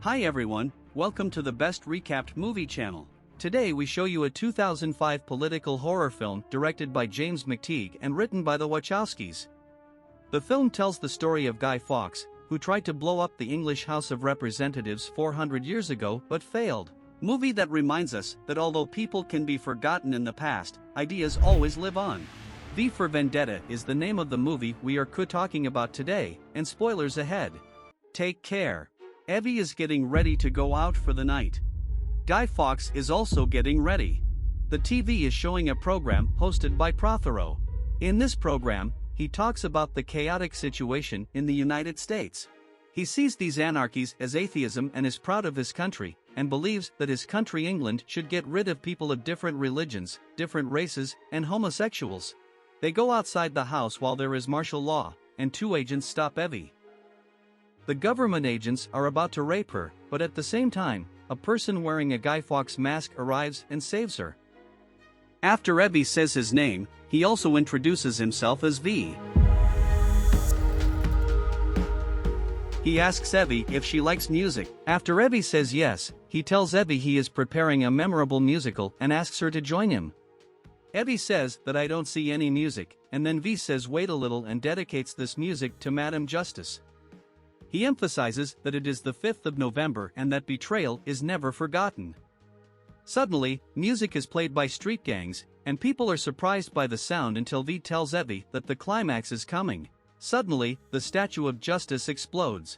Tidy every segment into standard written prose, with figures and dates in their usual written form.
Hi everyone, welcome to the Best Recapped Movie channel. Today we show you a 2005 political horror film directed by James McTeigue and written by the Wachowskis. The film tells the story of Guy Fawkes, who tried to blow up the English House of Representatives 400 years ago but failed. Movie that reminds us that although people can be forgotten in the past, ideas always live on. V for Vendetta is the name of the movie we are talking about today, and spoilers ahead. Take care. Evie is getting ready to go out for the night. Guy Fawkes is also getting ready. The TV is showing a program hosted by Prothero. In this program, he talks about the chaotic situation in the United States. He sees these anarchies as atheism and is proud of his country, and believes that his country England should get rid of people of different religions, different races, and homosexuals. They go outside the house while there is martial law, and two agents stop Evie. The government agents are about to rape her, but at the same time, a person wearing a Guy Fawkes mask arrives and saves her. After Evie says his name, he also introduces himself as V. He asks Evie if she likes music. After Evie says yes, he tells Evie he is preparing a memorable musical and asks her to join him. Evie says that I don't see any music, and then V says wait a little and dedicates this music to Madam Justice. He emphasizes that it is the 5th of November and that betrayal is never forgotten. Suddenly, music is played by street gangs, and people are surprised by the sound until V tells Evie that the climax is coming. Suddenly, the Statue of Justice explodes.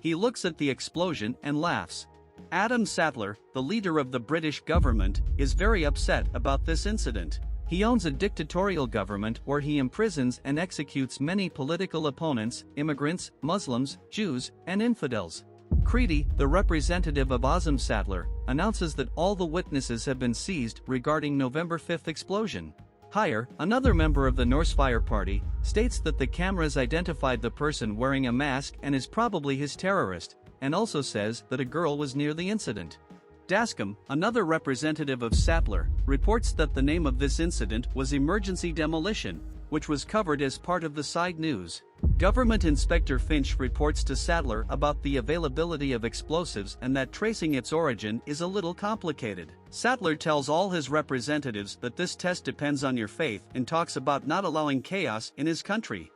He looks at the explosion and laughs. Adam Sattler, the leader of the British government, is very upset about this incident. He owns a dictatorial government where he imprisons and executes many political opponents, immigrants, Muslims, Jews, and infidels. Creedy, the representative of Adam Sattler, announces that all the witnesses have been seized regarding November 5th explosion. RapeHer, another member of the Norse Fire Party, states that the cameras identified the person wearing a mask and is probably his terrorist, and also says that a girl was near the incident. Dascom, another representative of Sattler, reports that the name of this incident was emergency demolition, which was covered as part of the side news. Government Inspector Finch reports to Sattler about the availability of explosives and that tracing its origin is a little complicated. Sattler tells all his representatives that this test depends on your faith and talks about not allowing chaos in his country.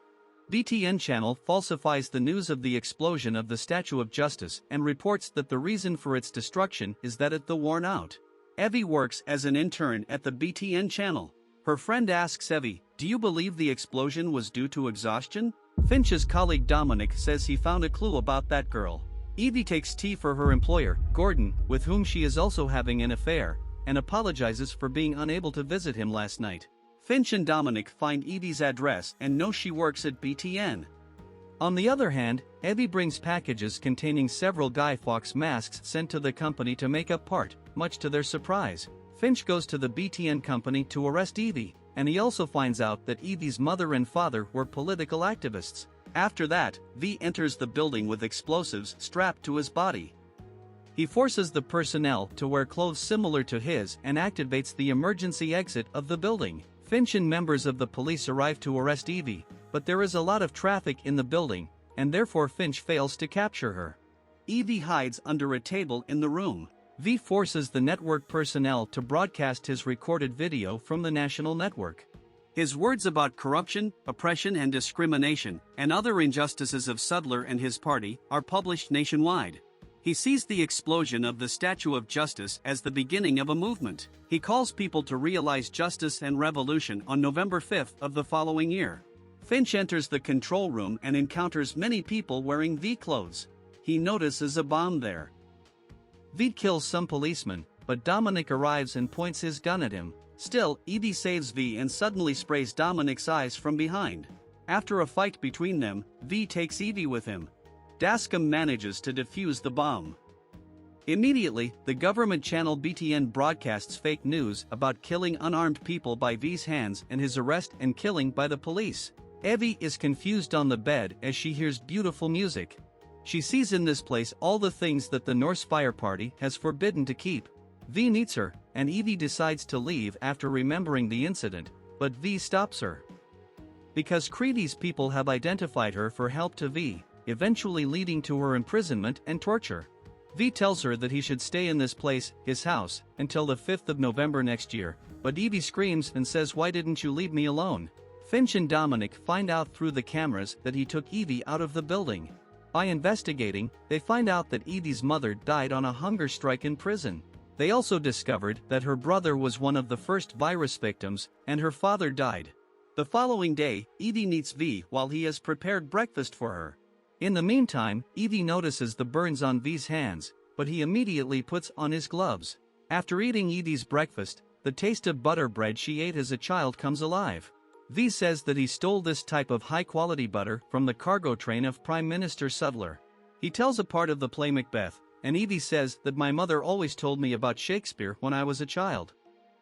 BTN channel falsifies the news of the explosion of the Statue of Justice and reports that the reason for its destruction is that it was worn out. Evie works as an intern at the BTN channel. Her friend asks Evie, "Do you believe the explosion was due to exhaustion?" Finch's colleague Dominic says he found a clue about that girl. Evie takes tea for her employer, Gordon, with whom she is also having an affair, and apologizes for being unable to visit him last night. Finch and Dominic find Evie's address and know she works at BTN. On the other hand, Evie brings packages containing several Guy Fawkes masks sent to the company to make up part, much to their surprise. Finch goes to the BTN company to arrest Evie, and he also finds out that Evie's mother and father were political activists. After that, V enters the building with explosives strapped to his body. He forces the personnel to wear clothes similar to his and activates the emergency exit of the building. Finch and members of the police arrive to arrest Evie, but there is a lot of traffic in the building, and therefore Finch fails to capture her. Evie hides under a table in the room. V forces the network personnel to broadcast his recorded video from the national network. His words about corruption, oppression and discrimination, and other injustices of Sattler and his party, are published nationwide. He sees the explosion of the Statue of Justice as the beginning of a movement. He calls people to realize justice and revolution on November 5th of the following year. Finch enters the control room and encounters many people wearing V clothes. He notices a bomb there. V kills some policemen, but Dominic arrives and points his gun at him. Still, Evie saves V and suddenly sprays Dominic's eyes from behind. After a fight between them, V takes Evie with him. Dascom manages to defuse the bomb. Immediately, the government channel BTN broadcasts fake news about killing unarmed people by V's hands and his arrest and killing by the police. Evie is confused on the bed as she hears beautiful music. She sees in this place all the things that the Norse Fire Party has forbidden to keep. V meets her, and Evie decides to leave after remembering the incident, but V stops her. because Creedy's people have identified her for help to V, eventually leading to her imprisonment and torture. V tells her that he should stay in this place, his house, until the 5th of November next year, but Evie screams and says, "Why didn't you leave me alone?" Finch and Dominic find out through the cameras that he took Evie out of the building. By investigating, they find out that Evie's mother died on a hunger strike in prison. They also discovered that her brother was one of the first virus victims, and her father died. The following day, Evie meets V while he has prepared breakfast for her. In the meantime, Evie notices the burns on V's hands, but he immediately puts on his gloves. After eating Evie's breakfast, the taste of butter bread she ate as a child comes alive. V says that he stole this type of high-quality butter from the cargo train of Prime Minister Sutler. He tells a part of the play Macbeth, and Evie says that my mother always told me about Shakespeare when I was a child.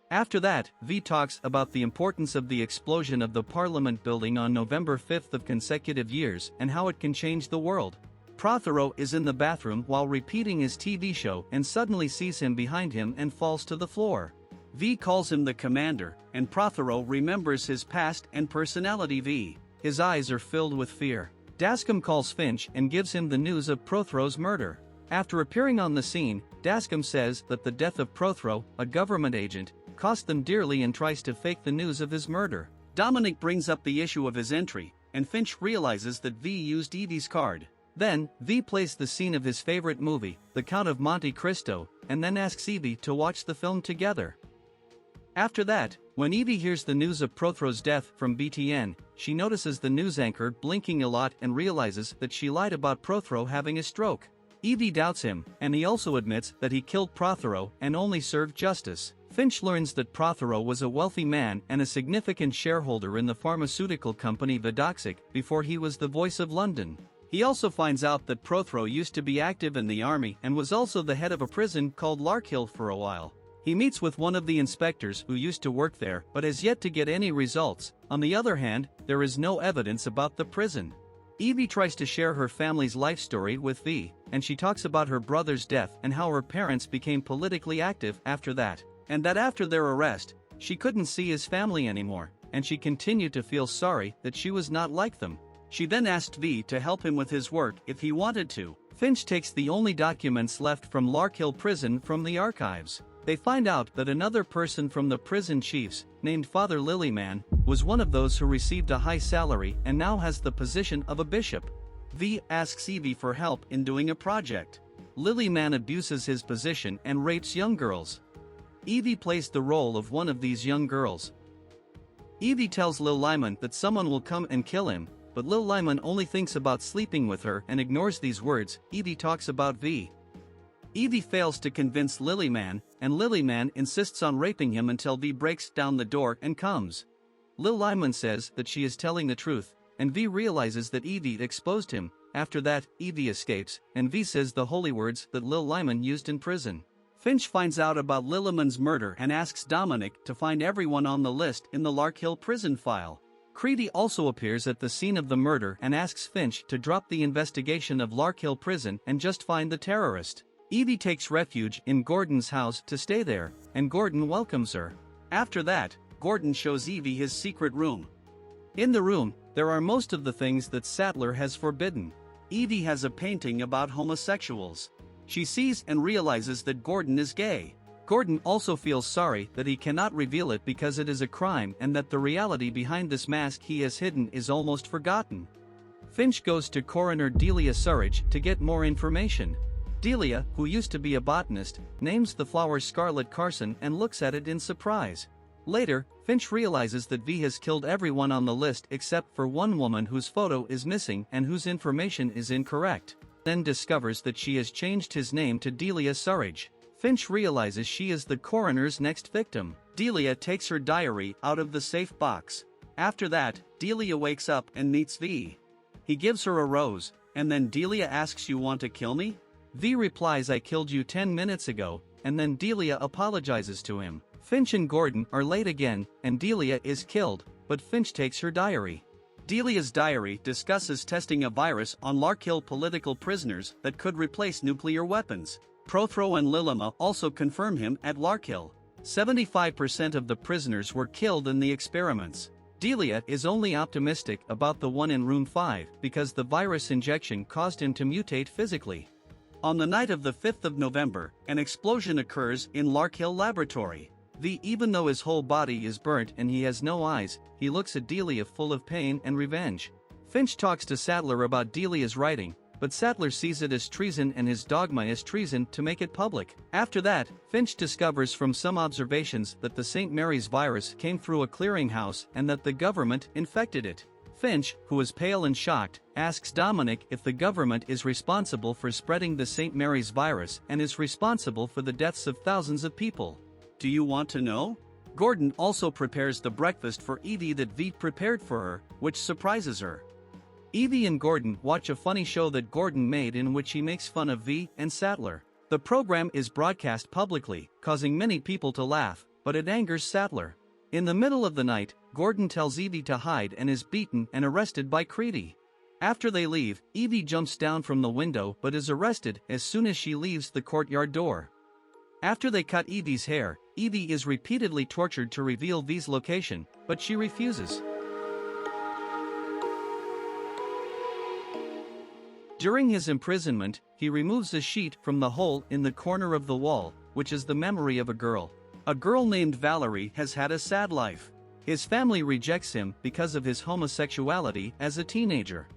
After that, V talks about the importance of the explosion of the Parliament building on November 5th of consecutive years and how it can change the world. Prothero is in the bathroom while repeating his TV show and suddenly sees him behind him and falls to the floor. V calls him the commander, and Prothero remembers his past and personality. V. His eyes are filled with fear. Dascom calls Finch and gives him the news of Prothero's murder. After appearing on the scene, Dascom says that the death of Prothero, a government agent, cost them dearly and tries to fake the news of his murder. Dominic brings up the issue of his entry, and Finch realizes that V used Evie's card. Then, V plays the scene of his favorite movie, The Count of Monte Cristo, and then asks Evie to watch the film together. After that, when Evie hears the news of Prothero's death from BTN, she notices the news anchor blinking a lot and realizes that she lied about Prothero having a stroke. Evie doubts him, and he also admits that he killed Prothero and only served justice. Finch learns that Prothero was a wealthy man and a significant shareholder in the pharmaceutical company Vidoxic before he was the voice of London. He also finds out that Prothero used to be active in the army and was also the head of a prison called Larkhill for a while. He meets with one of the inspectors who used to work there but has yet to get any results. On the other hand, there is no evidence about the prison. Evie tries to share her family's life story with V, and she talks about her brother's death and how her parents became politically active after that, and that after their arrest, she couldn't see his family anymore, and she continued to feel sorry that she was not like them. She then asked V to help him with his work if he wanted to. Finch takes the only documents left from Larkhill prison from the archives. They find out that another person from the prison chiefs, named Father Lilyman, was one of those who received a high salary and now has the position of a bishop. V asks Evie for help in doing a project. Lilyman abuses his position and rapes young girls. Evie plays the role of one of these young girls. Evie tells Lil Lyman that someone will come and kill him, but Lil Lyman only thinks about sleeping with her and ignores these words. Evie talks about V. Evie fails to convince Lilyman, and Lilyman insists on raping him until V breaks down the door and comes. Lil Lyman says that she is telling the truth, and V realizes that Evie exposed him. After that, Evie escapes, and V says the holy words that Lil Lyman used in prison. Finch finds out about Lilyman's murder and asks Dominic to find everyone on the list in the Larkhill prison file. Creedy also appears at the scene of the murder and asks Finch to drop the investigation of Larkhill prison and just find the terrorist. Evie takes refuge in Gordon's house to stay there, and Gordon welcomes her. After that, Gordon shows Evie his secret room. In the room, there are most of the things that Sattler has forbidden. Evie has a painting about homosexuals. She sees and realizes that Gordon is gay. Gordon also feels sorry that he cannot reveal it because it is a crime and that the reality behind this mask he has hidden is almost forgotten. Finch goes to coroner Delia Surridge to get more information. Delia, who used to be a botanist, names the flower Scarlet Carson and looks at it in surprise. Later, Finch realizes that V has killed everyone on the list except for one woman whose photo is missing and whose information is incorrect. Then discovers that she has changed his name to Delia Surridge. Finch realizes she is the coroner's next victim. Delia takes her diary out of the safe box. After that, Delia wakes up and meets V. He gives her a rose, and then Delia asks, "You want to kill me?" V replies, "I killed you 10 minutes ago," and then Delia apologizes to him. Finch and Gordon are late again, and Delia is killed, but Finch takes her diary. Delia's diary discusses testing a virus on Larkhill political prisoners that could replace nuclear weapons. Prothero and Lilima also confirm him at Larkhill. 75% of the prisoners were killed in the experiments. Delia is only optimistic about the one in room 5 because the virus injection caused him to mutate physically. On the night of the 5th of November, an explosion occurs in Larkhill Laboratory. Even though his whole body is burnt and he has no eyes, he looks at Delia full of pain and revenge. Finch talks to Sattler about Delia's writing, but Sattler sees it as treason and his dogma is treason to make it public. After that, Finch discovers from some observations that the St. Mary's virus came through a clearinghouse and that the government infected it. Finch, who is pale and shocked, asks Dominic if the government is responsible for spreading the St. Mary's virus and is responsible for the deaths of thousands of people. Do you want to know? Gordon also prepares the breakfast for Evie that V prepared for her, which surprises her. Evie and Gordon watch a funny show that Gordon made in which he makes fun of V and Sattler. The program is broadcast publicly, causing many people to laugh, but it angers Sattler. In the middle of the night, Gordon tells Evie to hide and is beaten and arrested by Creedy. After they leave, Evie jumps down from the window but is arrested as soon as she leaves the courtyard door. After they cut Evie's hair, Evie is repeatedly tortured to reveal V's location, but she refuses. During his imprisonment, he removes a sheet from the hole in the corner of the wall, which is the memory of a girl. A girl named Valerie has had a sad life. His family rejects him because of his homosexuality as a teenager.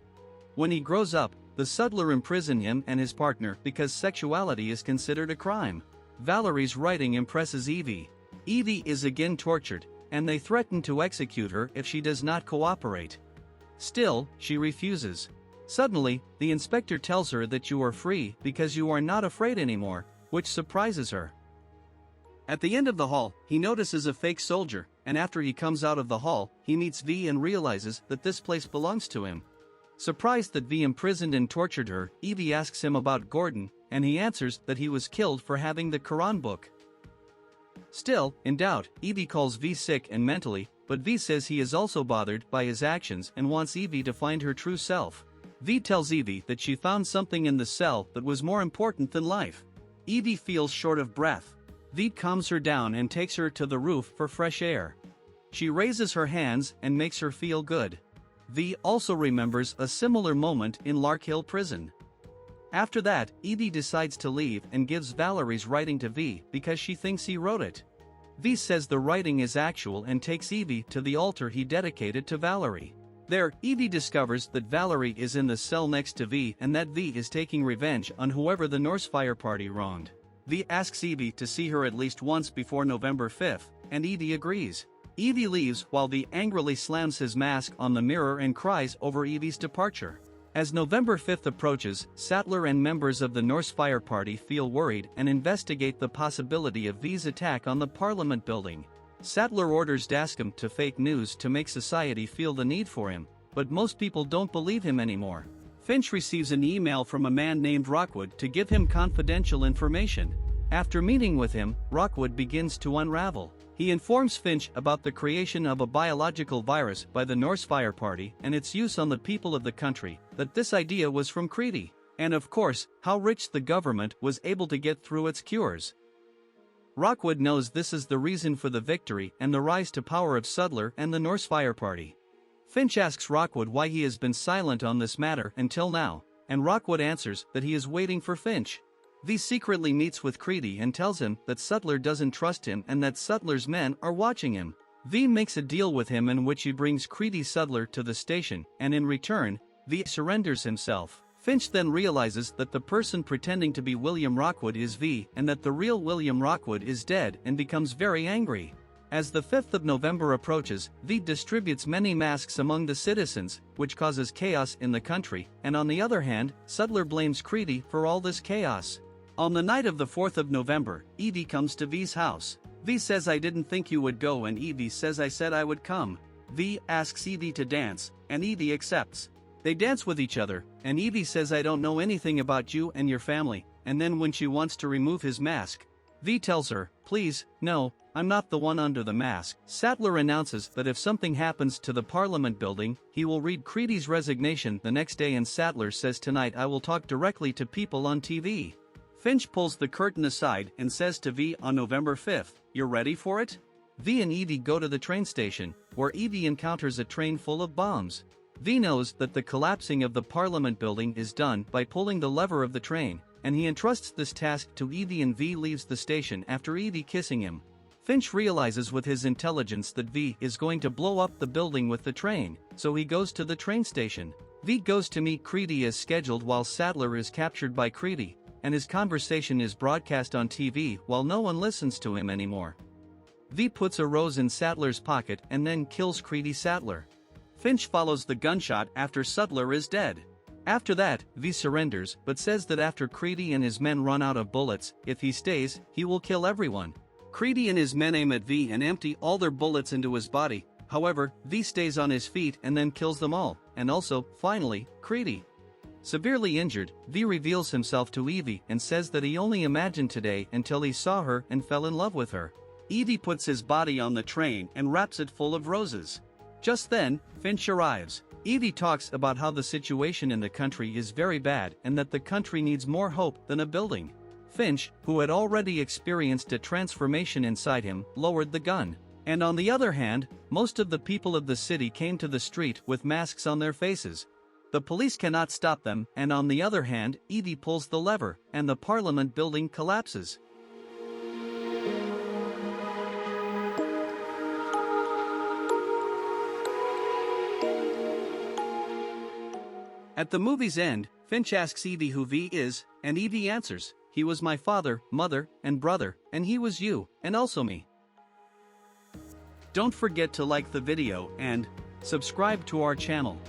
When he grows up, the Sudler imprison him and his partner because sexuality is considered a crime. Valerie's writing impresses Evie. Evie is again tortured, and they threaten to execute her if she does not cooperate. Still, she refuses. Suddenly, the inspector tells her that you are free because you are not afraid anymore, which surprises her. At the end of the hall, he notices a fake soldier, and after he comes out of the hall, he meets V and realizes that this place belongs to him. Surprised that V imprisoned and tortured her, Evie asks him about Gordon, and he answers that he was killed for having the Quran book. Still, in doubt, Evie calls V sick and mentally, but V says he is also bothered by his actions and wants Evie to find her true self. V tells Evie that she found something in the cell that was more important than life. Evie feels short of breath. V calms her down and takes her to the roof for fresh air. She raises her hands and makes her feel good. V also remembers a similar moment in Larkhill prison. After that, Evie decides to leave and gives Valerie's writing to V because she thinks he wrote it. V says the writing is actual and takes Evie to the altar he dedicated to Valerie. There, Evie discovers that Valerie is in the cell next to V and that V is taking revenge on whoever the Norse Fire Party wronged. V asks Evie to see her at least once before November 5th, and Evie agrees. Evie leaves while V angrily slams his mask on the mirror and cries over Evie's departure. As November 5th approaches, Sattler and members of the Norse Fire Party feel worried and investigate the possibility of V's attack on the Parliament building. Sattler orders Dascom to fake news to make society feel the need for him, but most people don't believe him anymore. Finch receives an email from a man named Rockwood to give him confidential information. After meeting with him, Rockwood begins to unravel. He informs Finch about the creation of a biological virus by the Norse Fire Party and its use on the people of the country, that this idea was from Creedy, and of course, how rich the government was able to get through its cures. Rockwood knows this is the reason for the victory and the rise to power of Sudler and the Norse Fire Party. Finch asks Rockwood why he has been silent on this matter until now, and Rockwood answers that he is waiting for Finch. V secretly meets with Creedy and tells him that Sudler doesn't trust him and that Sudler's men are watching him. V makes a deal with him in which he brings Creedy Sudler to the station, and in return, V surrenders himself. Finch then realizes that the person pretending to be William Rockwood is V and that the real William Rockwood is dead and becomes very angry. As the 5th of November approaches, V distributes many masks among the citizens, which causes chaos in the country, and on the other hand, Sudler blames Creedy for all this chaos. On the night of the 4th of November, Evie comes to V's house. V says I didn't think you would go and Evie says I said I would come. V asks Evie to dance, and Evie accepts. They dance with each other, and Evie says I don't know anything about you and your family, and then when she wants to remove his mask, V tells her, please, no, I'm not the one under the mask. Sattler announces that if something happens to the Parliament building, he will read Creedy's resignation the next day and Sattler says tonight I will talk directly to people on TV. Finch pulls the curtain aside and says to V on November 5th, you're ready for it? V and Evie go to the train station, where Evie encounters a train full of bombs. V knows that the collapsing of the Parliament building is done by pulling the lever of the train, and he entrusts this task to Evie, and V leaves the station after Evie kissing him. Finch realizes with his intelligence that V is going to blow up the building with the train, so he goes to the train station. V goes to meet Creedy as scheduled while Sattler is captured by Creedy, and his conversation is broadcast on TV while no one listens to him anymore. V puts a rose in Sattler's pocket and then kills Creedy Sattler. Finch follows the gunshot after Sattler is dead. After that, V surrenders but says that after Creedy and his men run out of bullets, if he stays, he will kill everyone. Creedy and his men aim at V and empty all their bullets into his body. However, V stays on his feet and then kills them all, and also, finally, Creedy. Severely injured, V reveals himself to Evie and says that he only imagined today until he saw her and fell in love with her. Evie puts his body on the train and wraps it full of roses. Just then, Finch arrives. Evie talks about how the situation in the country is very bad and that the country needs more hope than a building. Finch, who had already experienced a transformation inside him, lowered the gun. And on the other hand, most of the people of the city came to the street with masks on their faces. The police cannot stop them, and on the other hand, Evie pulls the lever, and the Parliament building collapses. At the movie's end, Finch asks Evie who V is, and Evie answers, "He was my father, mother, and brother, and he was you, and also me." Don't forget to like the video and subscribe to our channel.